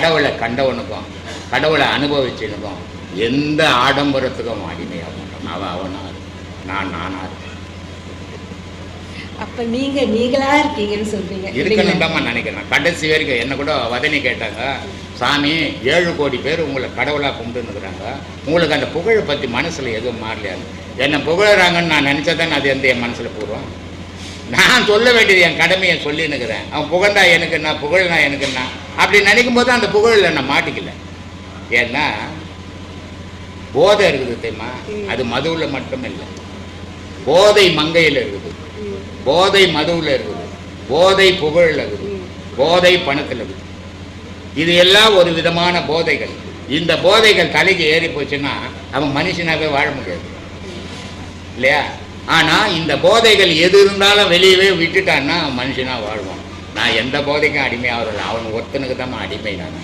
கடவுளை கண்டவனுக்கும் கடவுளை அனுபவிச்சனுக்கும் எந்த ஆடம்பரத்துக்கும் அடிமையாக மாட்டோம். அவனா நானா இருக்கேன். அப்ப நீங்களா இருக்கீங்கன்னு சொல்றீங்க. இருக்கணும் தான் நினைக்கிறேன். கடைசி வரைக்கும் என்ன கூட வதனி கேட்டாங்க, சாமி 7 கோடி பேர் உங்களை கடவுளாக கும்பிட்டுன்னுக்குறாங்க, உங்களுக்கு அந்த புகழை பற்றி மனசில் எதுவும் மாறலையாது. என்னை புகழறாங்கன்னு நான் நினச்சதான் அது எந்த என் மனசில் பூர்வம். நான் சொல்ல வேண்டியது என் கடமையை சொல்லின்னுக்கிறேன். அவன் புகழ்ந்தா எனக்குன்னா புகழ்னா எனக்குன்னா அப்படி நினைக்கும் போது அந்த புகழில் நான் மாட்டிக்கல. ஏன்னா போதை இருக்குது தெரியுமா, அது மதுவில் மட்டும் இல்லை, போதை மங்கையில் இருக்குது, போதை மதுவில் இருக்குது, போதை புகழில் இருக்குது, போதை பணத்தில் இருக்குது. இது எல்லாம் ஒரு விதமான போதைகள். இந்த போதைகள் தலைக்கு ஏறி போச்சுன்னா அவன் மனுஷனாகவே வாழ முடியாது இல்லையா? ஆனால் இந்த போதைகள் எது இருந்தாலும் வெளியவே விட்டுட்டான்னா அவன் மனுஷனாக வாழ்வான். நான் எந்த போதைக்கும் அடிமையாகிறதில்ல, அவன் ஒருத்தனுக்கு தான் அடிமை நான்.